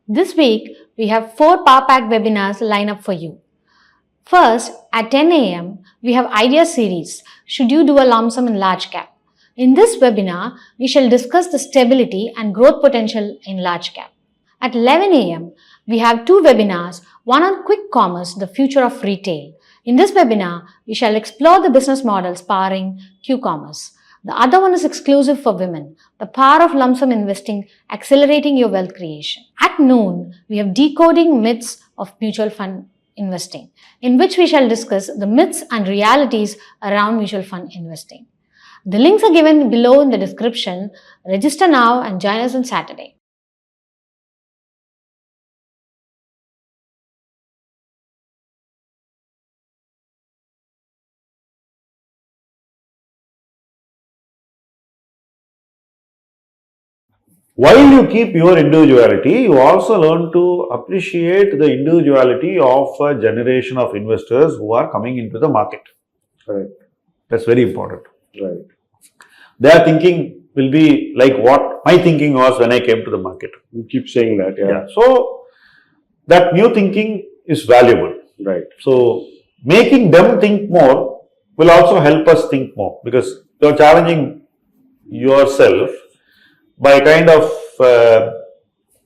This week, we have 4 power-packed webinars lined up for you. First, at 10 a.m., we have Idea Series, Should You Do a Lumpsum in Large Cap? In this webinar, we shall discuss the stability and growth potential in large cap. At 11 a.m., we have 2 webinars, one on quick commerce, the future of retail. In this webinar, we shall explore the business models powering Q-commerce. The other one is exclusive for women, the power of lump sum investing, accelerating your wealth creation. At noon, we have Decoding Myths of Mutual Fund Investing, in which we shall discuss the myths and realities around mutual fund investing. The links are given below in the description. Register now and join us on Saturday. While you keep your individuality, you also learn to appreciate the individuality of a generation of investors who are coming into the market. Right. That's very important. Right. Their thinking will be like what my thinking was when I came to the market. You keep saying that, yeah. So, that new thinking is valuable. Right. So, making them think more will also help us think more, because you are challenging yourself by kind of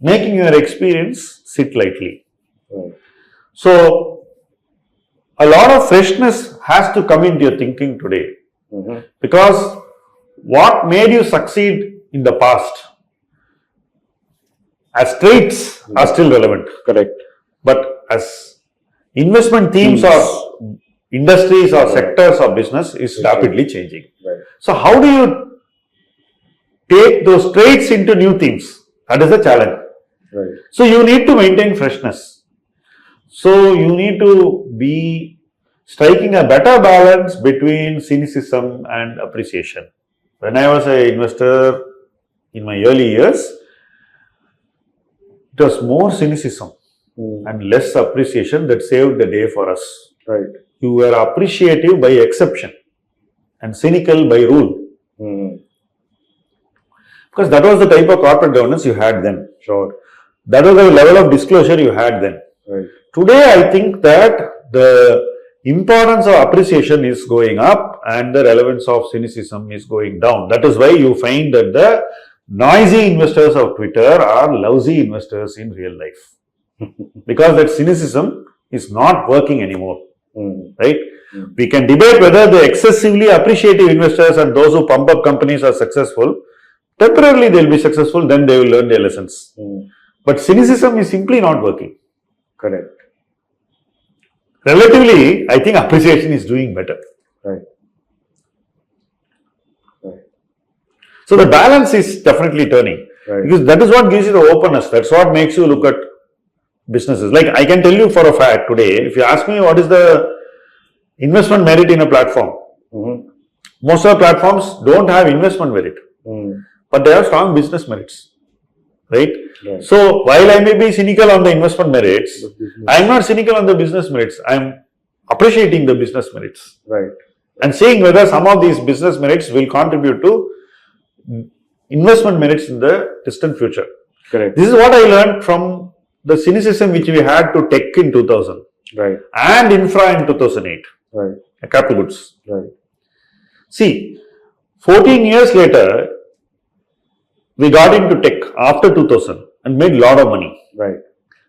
making your experience sit lightly. Right. So, a lot of freshness has to come into your thinking today, because what made you succeed in the past as traits are still relevant. Correct. But as investment themes or industries or sectors of business is rapidly changing. Right. So, how do you take those traits into new themes? That is the challenge. Right. So, you need to maintain freshness. So, you need to be striking a better balance between cynicism and appreciation. When I was an investor in my early years, it was more cynicism and less appreciation that saved the day for us. Right. You were appreciative by exception and cynical by rule. Because that was the type of corporate governance you had then. Sure. That was the level of disclosure you had then. Right. Today, I think that the importance of appreciation is going up and the relevance of cynicism is going down. That is why you find that the noisy investors of Twitter are lousy investors in real life. Because that cynicism is not working anymore. Right? We can debate whether the excessively appreciative investors and those who pump up companies are successful. Temporarily they will be successful, then they will learn their lessons. But cynicism is simply not working. Correct. Relatively, I think appreciation is doing better. Right. Right. So the balance is definitely turning. Right. Because that is what gives you the openness. That's what makes you look at businesses. Like I can tell you for a fact today, if you ask me what is the investment merit in a platform, most of the platforms don't have investment merit. But they have strong business merits, right? Right. So, while I may be cynical on the investment merits, I am not cynical on the business merits. I am appreciating the business merits. Right. And seeing whether some of these business merits will contribute to investment merits in the distant future. Correct. This is what I learned from the cynicism which we had to tech in 2000. Right. And infra in 2008. Right. Capital goods. Right. See, 14 years later, we got into tech after 2000 and made a lot of money. Right.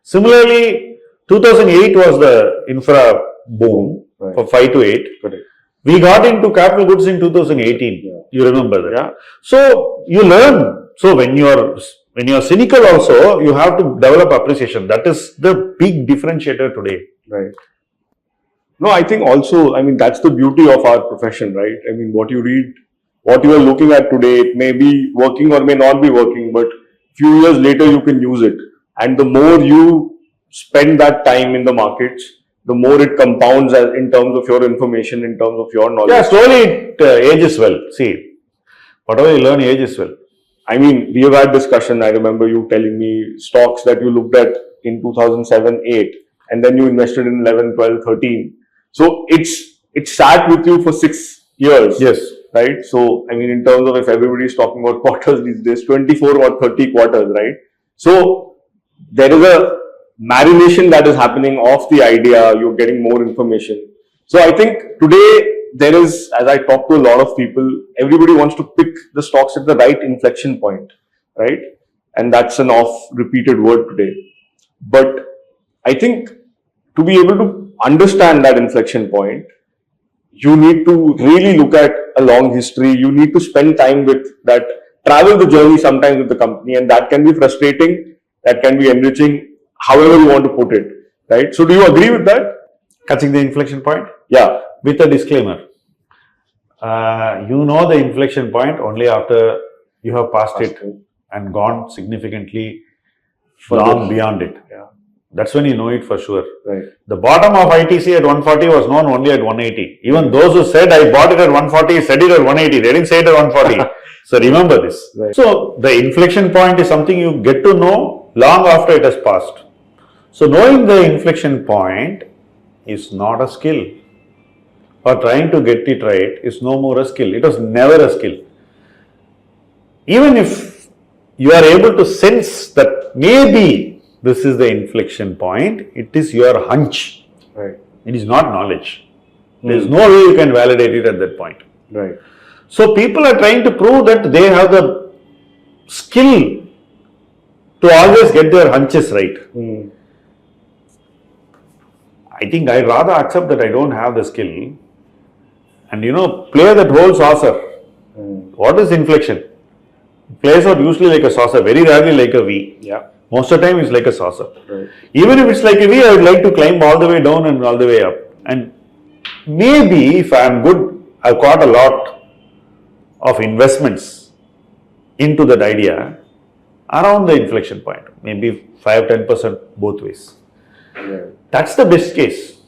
Similarly, 2008 was the infra boom for 5 to 8. Correct. We got into capital goods in 2018. Yeah. You remember that? Yeah. So, you learn. So, when you are cynical also, you have to develop appreciation. That is the big differentiator today. Right. No, I think also, I mean, that's the beauty of our profession, right? I mean, what you read, what you are looking at today, it may be working or may not be working, but few years later you can use it. And the more you spend that time in the markets, the more it compounds as in terms of your information, in terms of your knowledge. Yeah, slowly it ages well. See, whatever you learn ages well. I mean, we have had discussion. I remember you telling me stocks that you looked at in 2007-8 and then you invested in 11, 12, 13. So it sat with you for 6 years. Yes. Right? So, I mean, in terms of if everybody is talking about quarters these days, 24 or 30 quarters, right? So, there is a marination that is happening of the idea, you're getting more information. So I think today there is, as I talk to a lot of people, everybody wants to pick the stocks at the right inflection point, right? And that's an oft-repeated word today. But I think to be able to understand that inflection point, you need to really look at a long history. You need to spend time with that, travel the journey sometimes with the company, and that can be frustrating, that can be enriching, however you want to put it, right? So do you agree with that? Catching the inflection point? Yeah. With a disclaimer. You know the inflection point only after you have passed it and gone significantly long beyond it. Yeah. That's when you know it for sure. Right. The bottom of ITC at 140 was known only at 180. Even those who said I bought it at 140 said it at 180. They didn't say it at 140. So remember this. Right. So the inflection point is something you get to know long after it has passed. So knowing the inflection point is not a skill, or trying to get it right is no more a skill. It was never a skill. Even if you are able to sense that maybe this is the inflection point, it is your hunch. Right. It is not knowledge. There is no way you can validate it at that point. Right. So people are trying to prove that they have the skill to always get their hunches right. I think I'd rather accept that I don't have the skill and play that whole saucer. What is inflection? It plays out usually like a saucer, very rarely like a V. Yeah. Most of the time it's like a saucer. Right. Even if it's like a V, I would like to climb all the way down and all the way up. And maybe if I am good, I've got a lot of investments into that idea around the inflection point, maybe 5-10% both ways. Right. That's the best case.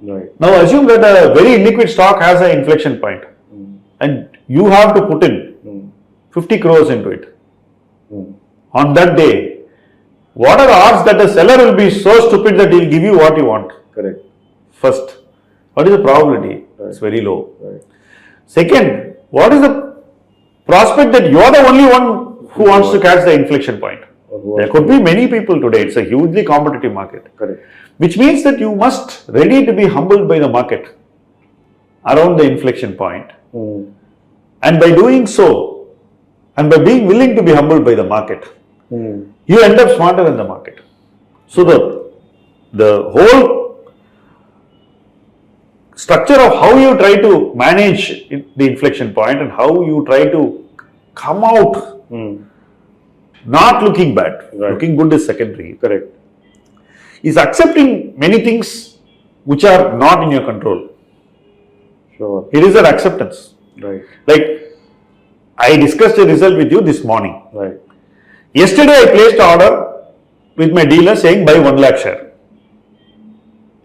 Right. Now assume that a very liquid stock has an inflection point and you have to put in 50 crores into it. On that day, what are the odds that the seller will be so stupid that he will give you what you want? Correct. First, what is the probability? Right. It's very low. Right. Second, what is the prospect that you are the only one who wants to catch the inflection point? There could be many people today. It's a hugely competitive market. Correct. Which means that you must ready to be humbled by the market around the inflection point. And by doing so, and by being willing to be humbled by the market, you end up smarter than the market. So the whole structure of how you try to manage the inflection point and how you try to come out not looking bad, looking good is secondary. Correct. Is accepting many things which are not in your control. Sure. It is an acceptance. Right. Like I discussed a result with you this morning. Right. Yesterday I placed an order with my dealer saying buy 1 lakh share.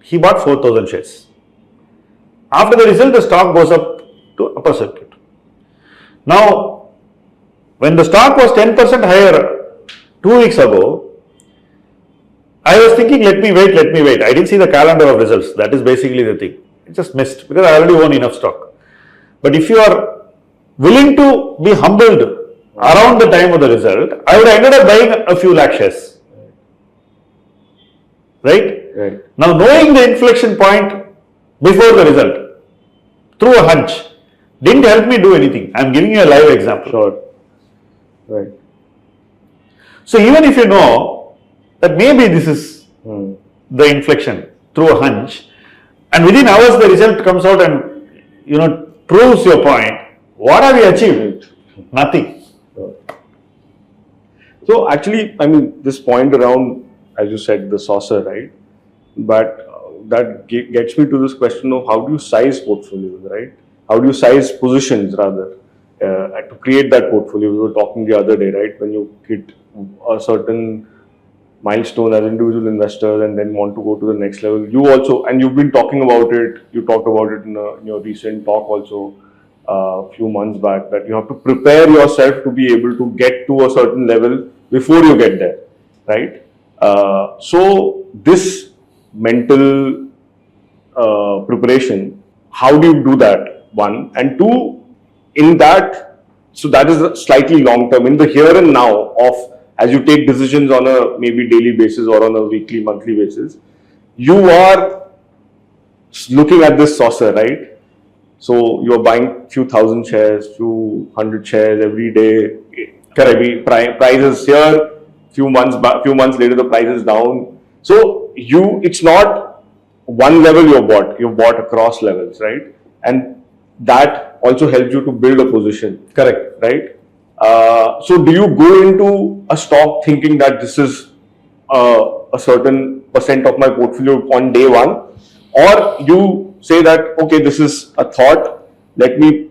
He bought 4,000 shares. After the result, the stock goes up to upper circuit. Now, when the stock was 10% higher 2 weeks ago, I was thinking, let me wait. I didn't see the calendar of results. That is basically the thing. It just missed because I already own enough stock. But if you are willing to be humbled around the time of the result, I would have ended up buying a few lakh shares. Right? Right. Now, knowing the inflection point before the result through a hunch didn't help me do anything. I am giving you a live example. Sure. Right. So, even if you know that maybe this is the inflection through a hunch, and within hours the result comes out and proves your point, what have you achieved? Nothing. So actually, I mean, this point around, as you said, the saucer, right? But that gets me to this question of how do you size portfolios, right? How do you size positions rather to create that portfolio? We were talking the other day, right? When you hit a certain milestone as individual investors and then want to go to the next level, you also, and you've been talking about it, you talked about it in your recent talk also a few months back, that you have to prepare yourself to be able to get to a certain level before you get there, right? So this mental preparation, how do you do that? One, and two, in that, so that is slightly long term, in the here and now of as you take decisions on a maybe daily basis or on a weekly, monthly basis, you are looking at this saucer, right? So you're buying few thousand shares, few hundred shares every day. Maybe price is here, few months later the price is down. So it's not one level you've bought across levels, right? And that also helps you to build a position. Correct. Right? So do you go into a stock thinking that this is a certain percent of my portfolio on day one, or you say that, okay, this is a thought, let me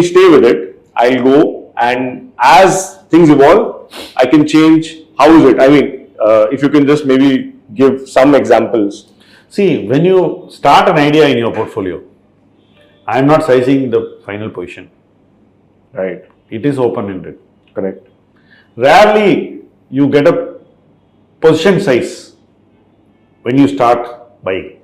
stay with it, I'll go, and as things evolve, I can change. How is it? I mean, if you can just maybe give some examples. See, when you start an idea in your portfolio, I am not sizing the final position. Right. It is open-ended. Correct. Rarely you get a position size when you start buying.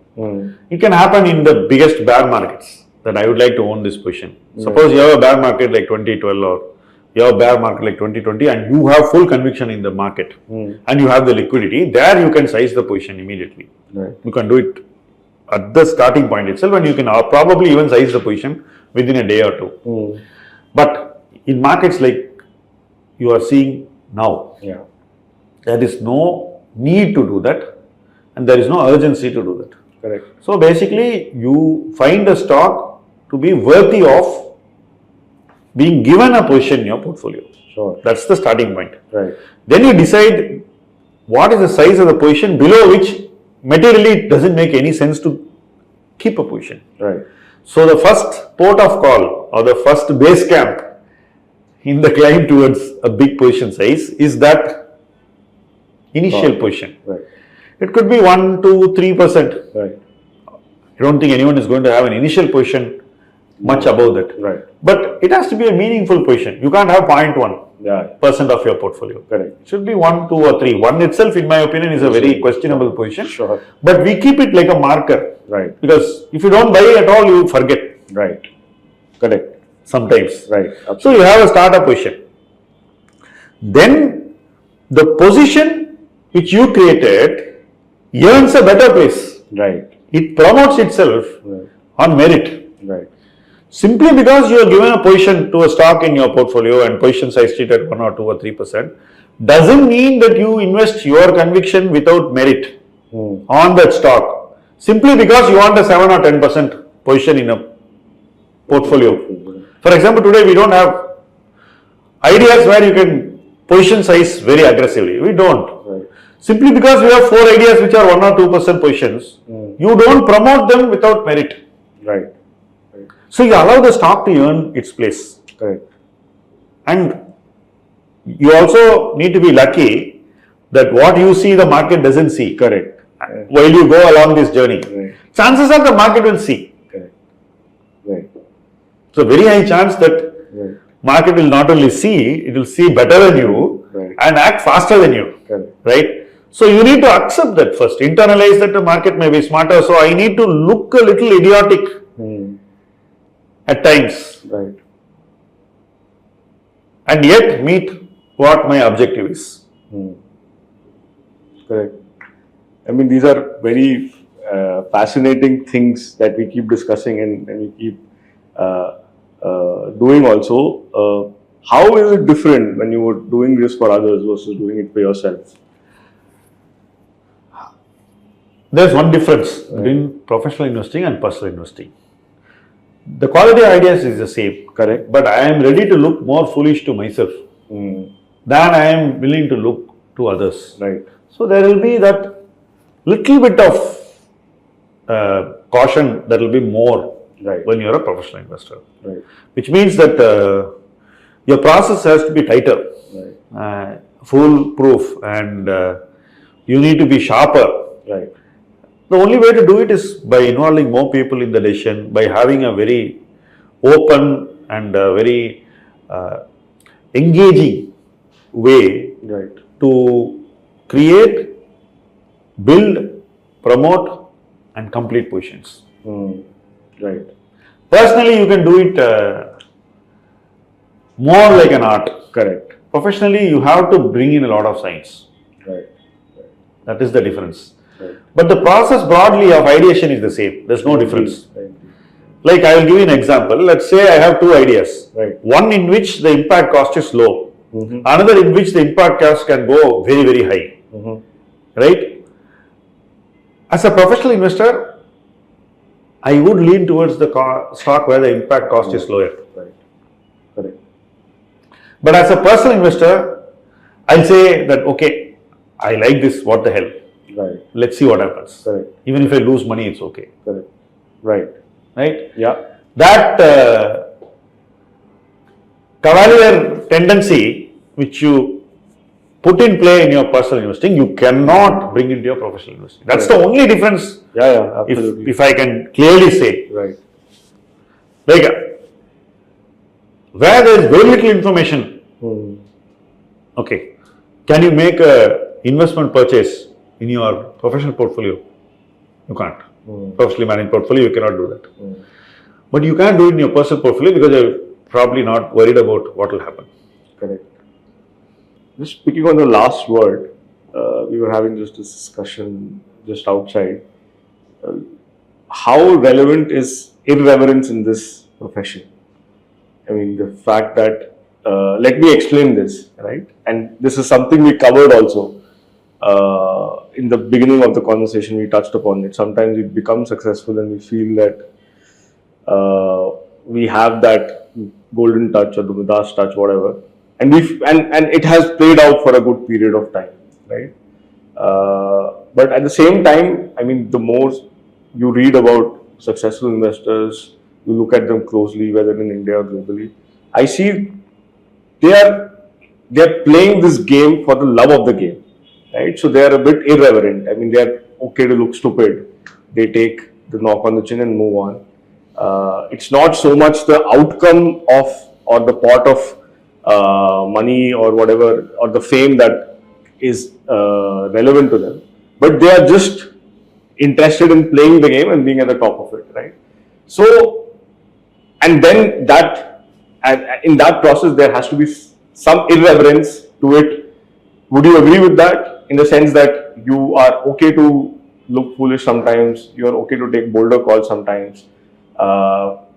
It can happen in the biggest bear markets that I would like to own this position. Suppose you have a bear market like 2012 or you have a bear market like 2020 and you have full conviction in the market and you have the liquidity, there you can size the position immediately. Right. You can do it at the starting point itself and you can probably even size the position within a day or two. But in markets like you are seeing now, there is no need to do that and there is no urgency to do that. Correct. So basically you find a stock to be worthy of being given a position in your portfolio. Sure. That's the starting point. Right. Then you decide what is the size of the position below which materially it doesn't make any sense to keep a position. Right. So the first port of call or the first base camp in the climb towards a big position size is that initial position. Right. It could be 1, 2, 3%. Right. I don't think anyone is going to have an initial position much above that. Right. But it has to be a meaningful position. You can't have 0.1% of your portfolio. Correct. It should be 1, 2 or 3. 1 itself, in my opinion, is a very questionable position. Sure. But we keep it like a marker. Right. Because if you don't buy at all, you forget. Right. Correct. Sometimes. Right. Absolutely. So you have a startup position. Then the position which you created earns a better place. Right. It promotes itself on merit. Right. Simply because you are given a position to a stock in your portfolio and position size it at 1 or 2 or 3% doesn't mean that you invest your conviction without merit on that stock. Simply because you want a 7 or 10% position in a portfolio. For example, today we don't have ideas where you can position size very aggressively. We don't. Right. Simply because we have 4 ideas which are 1 or 2% positions, you don't promote them without merit. Right. So you allow the stock to earn its place. Correct. And you also need to be lucky that what you see the market doesn't see. Correct. While you go along this journey. Right. Chances are the market will see. Correct. Right. So very high chance that market will not only see, it will see better than you and act faster than you. Correct. Right? So you need to accept that first. Internalize that the market may be smarter. So I need to look a little idiotic at times. Right. And yet meet what my objective is. Correct. I mean, these are very fascinating things that we keep discussing and we keep doing also. How is it different when you were doing this for others versus doing it for yourself? There's one difference between professional investing and personal investing. The quality of ideas is the same. Correct. But I am ready to look more foolish to myself than I am willing to look to others. Right. So there will be that little bit of caution that will be more when you're a professional investor. Right. Which means that your process has to be tighter, foolproof, and you need to be sharper. Right. The only way to do it is by involving more people in the decision, by having a very open and very engaging way to create, build, promote and complete positions. Right. Personally, you can do it more like an art. Correct. Professionally, you have to bring in a lot of science. Right. That is the difference. Right. But the process broadly of ideation is the same. There's no difference. Right. Like I will give you an example. Let's say I have two ideas. Right. One in which the impact cost is low. Mm-hmm. Another in which the impact cost can go very, very high. Mm-hmm. Right? As a professional investor, I would lean towards the stock where the impact cost is lower. Right. Correct. But as a personal investor, I'll say that, okay, I like this, what the hell. Right. Let's see what happens. Correct. Even if I lose money, it's okay. Correct. Right. Right? Yeah. That cavalier tendency which you put in play in your personal investing, you cannot bring into your professional investing. That's the only difference. Yeah, absolutely. If I can clearly say. Right. Like, where there is very little information, okay, can you make a investment purchase in your professional portfolio? You can't. Professionally managed portfolio, you cannot do that. But you can do it in your personal portfolio because you're probably not worried about what will happen. Correct. Just picking on the last word, we were having just this discussion just outside. How relevant is irreverence in this profession? I mean, the fact that, let me explain this, right? And this is something we covered also. In the beginning of the conversation, we touched upon it. Sometimes we become successful and we feel that we have that golden touch or the Midas touch, whatever. And it has played out for a good period of time, right? But at the same time, I mean, the more you read about successful investors, you look at them closely, whether in India or globally, I see they are playing this game for the love of the game, right? So they are a bit irreverent. I mean, they are okay to look stupid. They take the knock on the chin and move on. It's not so much the outcome of or the pot of money or whatever or the fame that is relevant to them, but they are just interested in playing the game and being at the top of it, right? So, and then in that process there has to be some irreverence to it. Would you agree with that, in the sense that you are okay to look foolish sometimes, you are okay to take bolder calls sometimes,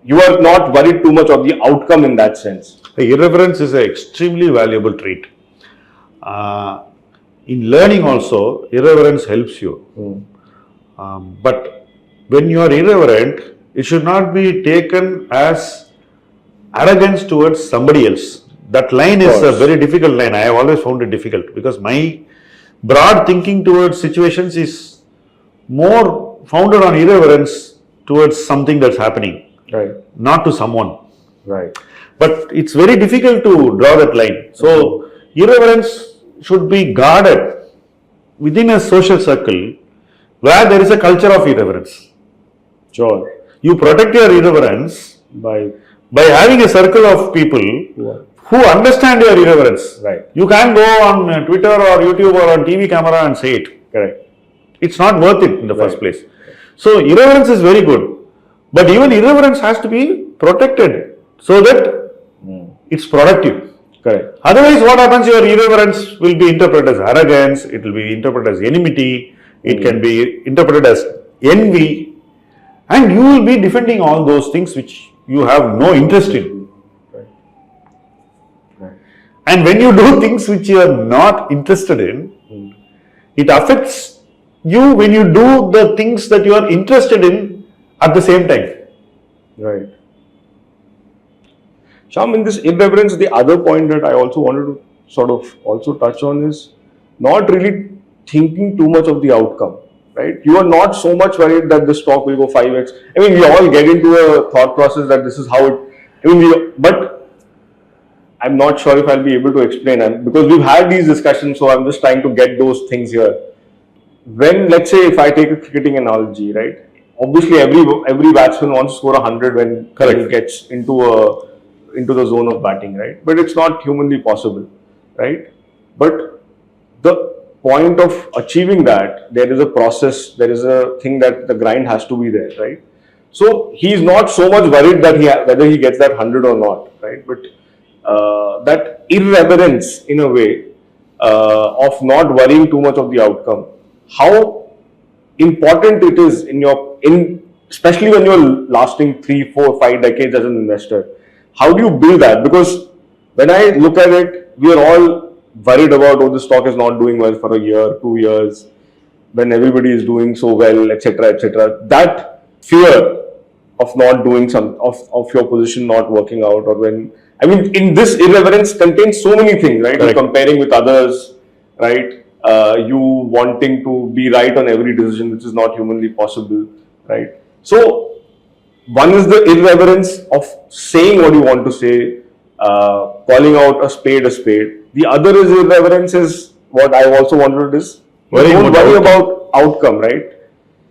you are not worried too much of the outcome in that sense? Irreverence is an extremely valuable trait. In learning also, irreverence helps you. But when you are irreverent, it should not be taken as arrogance towards somebody else. That line is a very difficult line. I have always found it difficult because my broad thinking towards situations is more founded on irreverence towards something that's happening, Right. not to someone. Right. But it's very difficult to draw that line. So, irreverence should be guarded within a social circle where there is a culture of irreverence. Sure. You protect your irreverence By having a circle of people who understand your irreverence. Right. You can't go on Twitter or YouTube or on TV camera and say it. Correct. It's not worth it in the first place. So, irreverence is very good. But even irreverence has to be protected so that it's productive. Correct. Otherwise, what happens? Your irreverence will be interpreted as arrogance, it will be interpreted as enmity, it can be interpreted as envy, and you will be defending all those things which you have no interest in. Right. And when you do things which you are not interested in, it affects you when you do the things that you are interested in at the same time. Right. Shyam, in this irreverence, the other point that I also wanted to sort of also touch on is not really thinking too much of the outcome, right? You are not so much worried that the stock will go 5x. I mean, we all get into a thought process that this is how it, but I'm not sure if I'll be able to explain, and because we've had these discussions, so I'm just trying to get those things here. When, let's say, if I take a cricketing analogy, right? Obviously, every batsman wants to score 100 when he gets into the zone of batting, right? But it's not humanly possible, right? But the point of achieving that, there is a process, there is a thing that the grind has to be there, right? So he's not so much worried that whether he gets that 100 or not, right? But that irreverence in a way of not worrying too much of the outcome. How important it is especially when you're lasting 3, 4, 5 decades as an investor. How do you build that? Because when I look at it, we are all worried about, oh, the stock is not doing well for a year, 2 years, when everybody is doing so well, etc., etc. That fear of not doing of your position not working out, or in this irreverence contains so many things, right? You're comparing with others, right? You wanting to be right on every decision, which is not humanly possible, right? So, one is the irreverence of saying what you want to say, calling out a spade. The other is irreverence is what I also wanted is don't worry about outcome, right?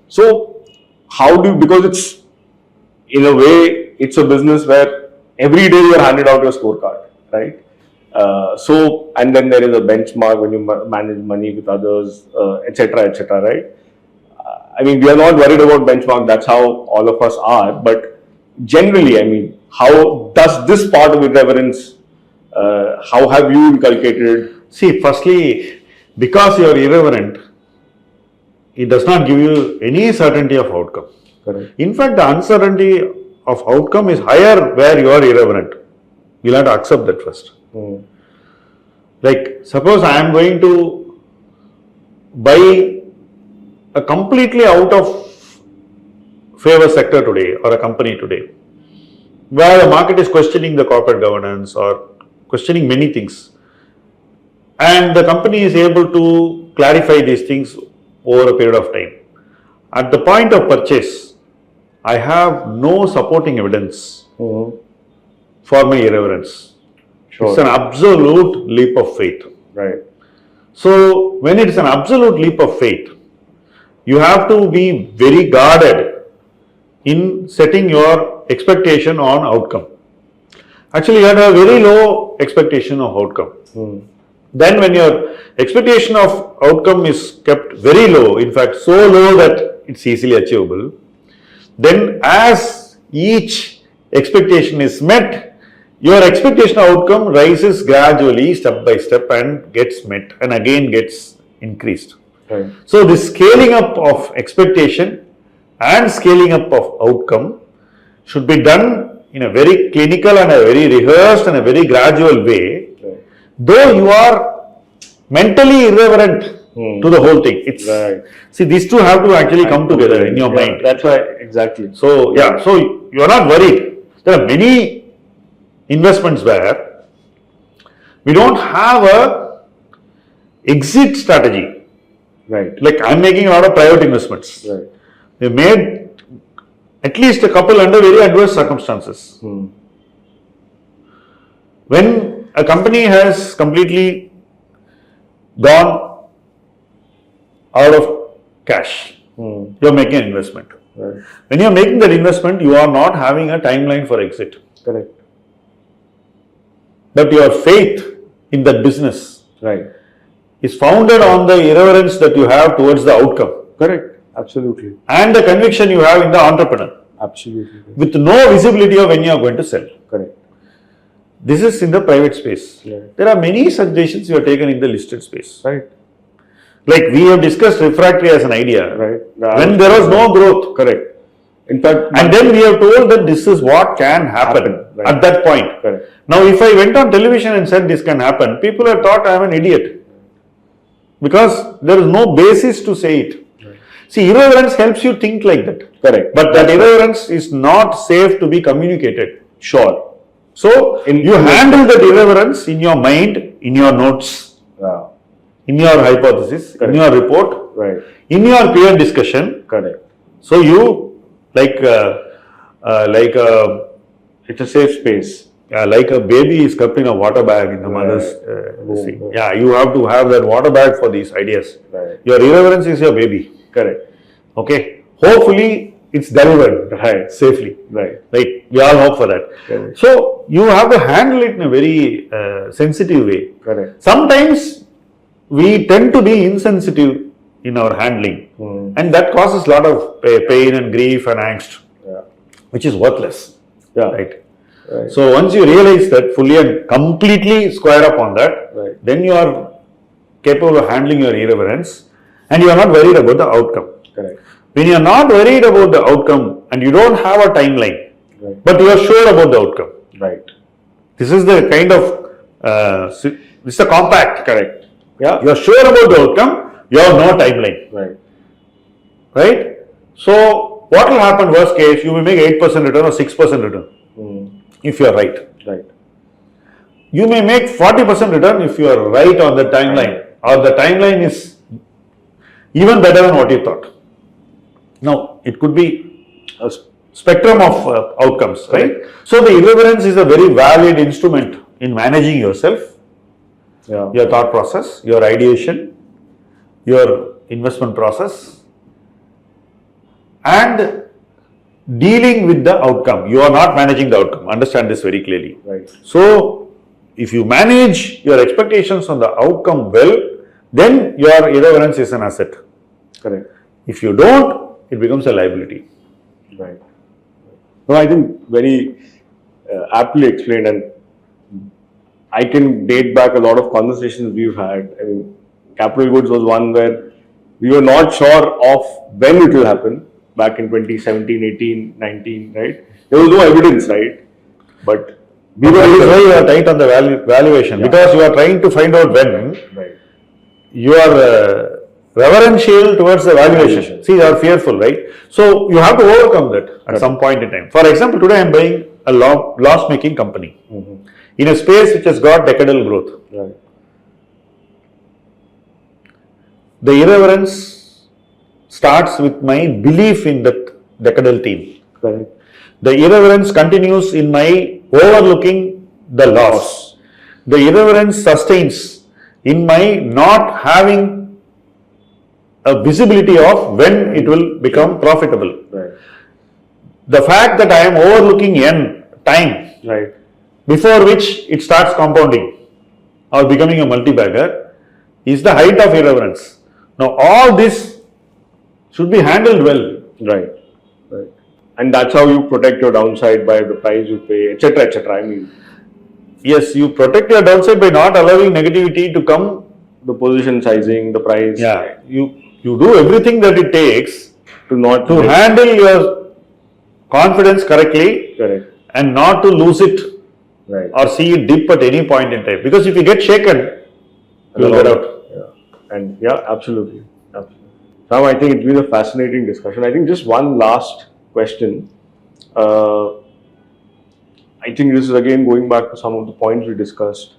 So, because it's, in a way, it's a business where every day you are handed out your scorecard, right? And then there is a benchmark when you manage money with others, etc., right? We are not worried about benchmark. That's how all of us are. But generally, how does this part of irreverence, how have you inculcated it? See, firstly, because you are irreverent, it does not give you any certainty of outcome. Correct. In fact, the uncertainty of outcome is higher where you are irreverent. You'll have to accept that first. Like, suppose I am going to buy a completely out of favor sector today or a company today, where the market is questioning the corporate governance or questioning many things, and the company is able to clarify these things over a period of time. At the point of purchase, I have no supporting evidence for my irreverence. Sure. It's an absolute leap of faith. Right. So, when it is an absolute leap of faith, you have to be very guarded in setting your expectation on outcome. Actually, you have a very low expectation of outcome. Then when your expectation of outcome is kept very low, in fact so low that it's easily achievable, then as each expectation is met, your expectation of outcome rises gradually, step by step, and gets met and again gets increased. Right. So the scaling up of expectation and scaling up of outcome should be done in a very clinical and a very rehearsed and a very gradual way. Right. Though you are mentally irreverent to the whole thing. It's see, these two have to actually come together in your mind. That's why, exactly. So so you are not worried. There are many investments where we don't have a exit strategy. Right. Like I'm making a lot of private investments. Right. They made at least a couple under very adverse circumstances. When a company has completely gone out of cash, you are making an investment. Right. When you are making that investment, you are not having a timeline for exit. Correct. But your faith in that business is founded on the irreverence that you have towards the outcome. Correct. Absolutely. And the conviction you have in the entrepreneur. Absolutely. With no visibility of when you are going to sell. Correct. This is in the private space. There are many such decisions you have taken in the listed space. Right. Like we have discussed refractory as an idea. Right. When there was no growth. Correct. In fact, and then we have told that this is what can happen at that point. Correct. Now, if I went on television and said this can happen, people have thought I am an idiot. Because there is no basis to say it. See, irreverence helps you think like that. Correct. But that irreverence is not safe to be communicated. Sure. So, you handle that irreverence in your mind, in your notes, in your hypothesis, in your report, in your peer discussion. Correct. So, you it's a safe space. Like a baby is kept in a water bag in the mother's thing. You have to have that water bag for these ideas. Your irreverence is your baby. Correct. Okay. Hopefully, it's delivered safely. Right. We all hope for that. Correct. So, you have to handle it in a very sensitive way. Correct. Sometimes, we tend to be insensitive in our handling. And that causes a lot of pain and grief and angst, which is worthless. Right. Right. So once you realize that fully and completely square up on that, Right. then you are capable of handling your irreverence and you are not worried about the outcome. Correct. When you are not worried about the outcome and you don't have a timeline, Right. but you are sure about the outcome. Right. This is the kind of, this is a compact. Correct. Yeah. You are sure about the outcome, you have no timeline. Right. Right? So, what will happen worst case? You may make 8% return or 6% return if you are right. Right. You may make 40% return if you are right on the timeline or the timeline is even better than what you thought. Now, it could be a spectrum of outcomes, right? So, the irreverence is a very valid instrument in managing yourself, your thought process, your ideation, your investment process, and dealing with the outcome. You are not managing the outcome. Understand this very clearly. Right. So, if you manage your expectations on the outcome well, then your irreverence is an asset. Correct. If you don't, it becomes a liability. Right. No, I think very aptly explained, and I can date back a lot of conversations we've had. I mean, capital goods was one where we were not sure of when it will happen back in 2017, 18, 19, right? There was no evidence, right? But we were That is why you are tight on the valuation, because you are trying to find out when. Right. You are reverential towards the valuation. See, you are fearful, right? So, you have to overcome that at some point in time. For example, today I am buying a loss-making company in a space which has got decadal growth. Right. The irreverence starts with my belief in that decadal team. Correct. The irreverence continues in my overlooking the loss. The irreverence sustains in my not having a visibility of when it will become profitable. Right. The fact that I am overlooking n time Right. before which it starts compounding or becoming a multi-bagger is the height of irreverence. Now, all this should be handled well. Right. Right. And that's how you protect your downside by the price you pay, etc., etc. I mean, Yes, you protect your downside by not allowing negativity to come. the position sizing, the price. Yeah, you do everything that it takes To not to handle your confidence correctly Correct. and not to lose it Right. or see it dip at any point in time. Because if you get shaken, you will get out. Yeah. And yeah, absolutely. Absolutely. Sam, I think it's been a fascinating discussion. I think just one last question. I think this is again going back to some of the points we discussed.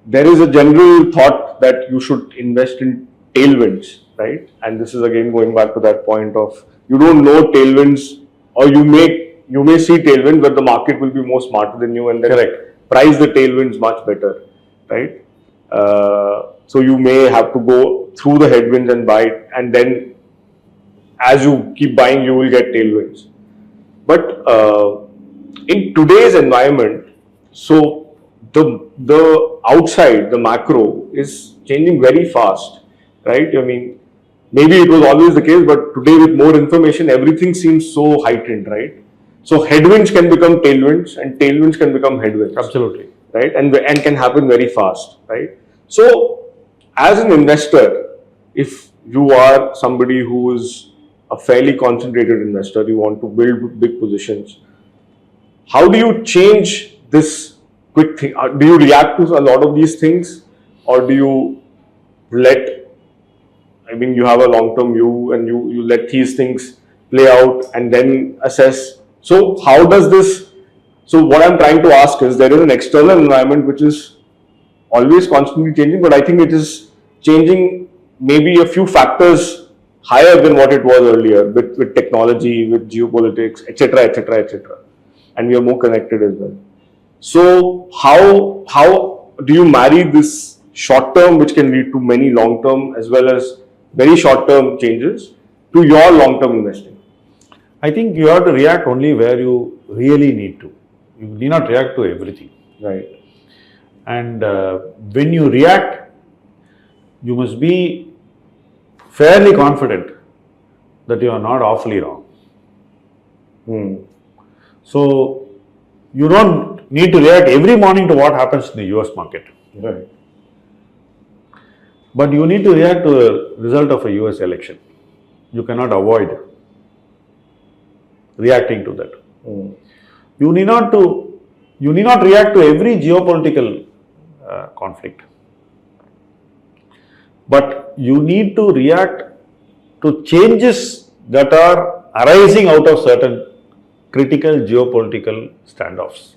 There is a general thought that you should invest in tailwinds, right? And this is again going back to that point of you don't know tailwinds, or you may see tailwinds, but the market will be more smarter than you, and then price the tailwinds much better, right? So you may have to go through the headwinds and buy it, and then as you keep buying, you will get tailwinds. But in today's environment, so the outside, the macro is changing very fast, right? I mean, maybe it was always the case, but today with more information, everything seems so heightened, right? So headwinds can become tailwinds, and tailwinds can become headwinds. Absolutely. Right? And can happen very fast, right? So, as an investor, if you are somebody who is a fairly concentrated investor, you want to build big positions, how do you change this quick thing? Do you react to a lot of these things, or do you you have a long-term view and you let these things play out and then assess? So how does this, so what I'm trying to ask is, there is an external environment which is always constantly changing, but I think it is changing maybe a few factors higher than what it was earlier with technology, with geopolitics, etc., etc., etc. And we are more connected as well. So how do you marry this short term, which can lead to many long term as well as very short term changes, to your long term investing? I think you have to react only where you really need to. You need not react to everything. Right. And when you react, you must be fairly confident that you are not awfully wrong. So, You don't need to react every morning to what happens in the US market. Right. But you need to react to the result of a US election. You cannot avoid reacting to that. You need not react to every geopolitical conflict. But you need to react to changes that are arising out of certain critical geopolitical standoffs,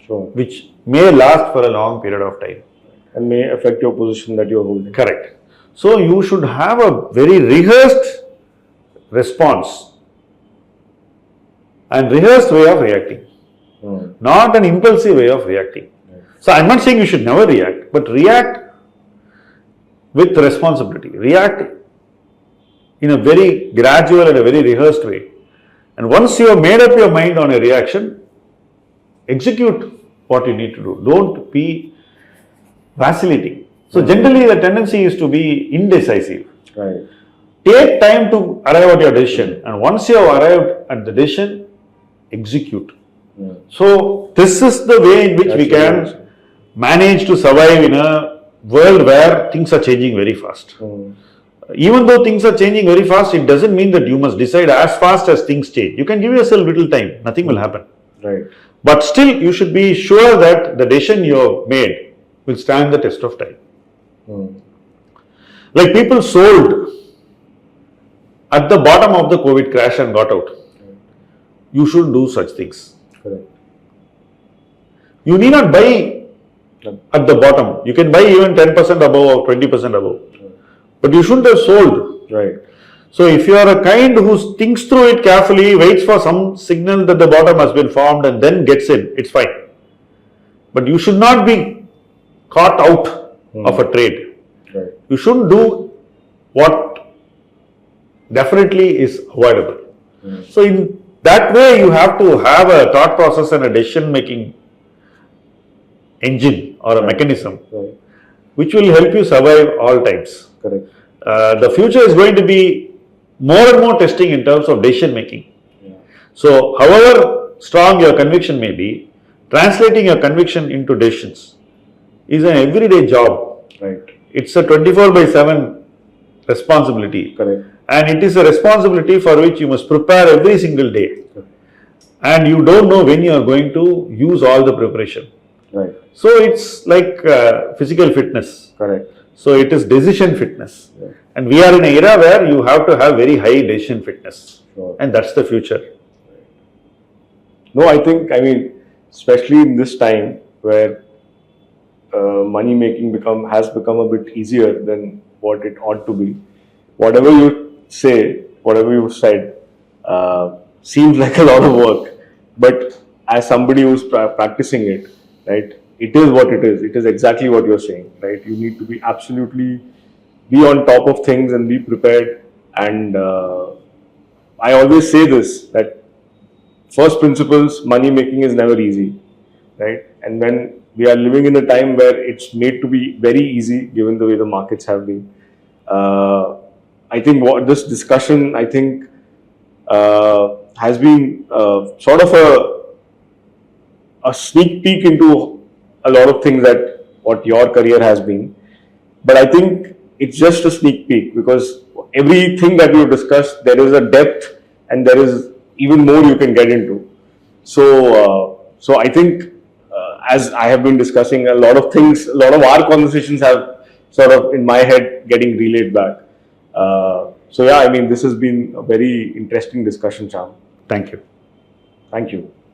Sure. which may last for a long period of time. And may affect your position that you're holding. Correct. So you should have a very rehearsed response and rehearsed way of reacting, not an impulsive way of reacting. So I'm not saying you should never react, but react with responsibility. React in a very gradual and a very rehearsed way. And once you have made up your mind on a reaction, execute what you need to do. Don't be vacillating. So generally the tendency is to be indecisive. Right. Take time to arrive at your decision, and once you have arrived at the decision, execute. So this is the way in which we can manage to survive in a world where things are changing very fast. Even though things are changing very fast, it doesn't mean that you must decide as fast as things change. You can give yourself little time, nothing will happen. Right. But still, you should be sure that the decision you have made will stand the test of time. Like people sold at the bottom of the COVID crash and got out. You shouldn't do such things. Correct. You need not buy at the bottom. You can buy even 10% above or 20% above. But you shouldn't have sold. Right. So if you are a kind who thinks through it carefully, waits for some signal that the bottom has been formed and then gets in, it's fine. But you should not be caught out of a trade. Right. You shouldn't do what definitely is avoidable. So in that way, you have to have a thought process and a decision making engine or a mechanism which will help you survive all times. Correct. The future is going to be more and more testing in terms of decision making. So however strong your conviction may be, translating your conviction into decisions is an everyday job. Right. It's a 24/7 responsibility. Correct. And it is a responsibility for which you must prepare every single day. And you don't know when you are going to use all the preparation. Right. So it's like physical fitness. Correct. So it is decision fitness. And we are in an era where you have to have very high decision fitness. Sure. And that's the future. No, I think, especially in this time where money making has become a bit easier than what it ought to be. Whatever you say, whatever you said, seems like a lot of work. But as somebody who's practicing it, right, it is what it is. It is exactly what you're saying, right? You need to be absolutely be on top of things and be prepared. And I always say this, that first principles, money making is never easy, right? And when we are living in a time where it's made to be very easy, given the way the markets have been, I think what this discussion, has been sort of a sneak peek into a lot of things that what your career has been. But I think it's just a sneak peek, because everything that you discussed, there is a depth and there is even more you can get into. So I think as I have been discussing, a lot of things, a lot of our conversations have sort of in my head getting relayed back. So yeah, this has been a very interesting discussion, Shyam. Thank you. Thank you.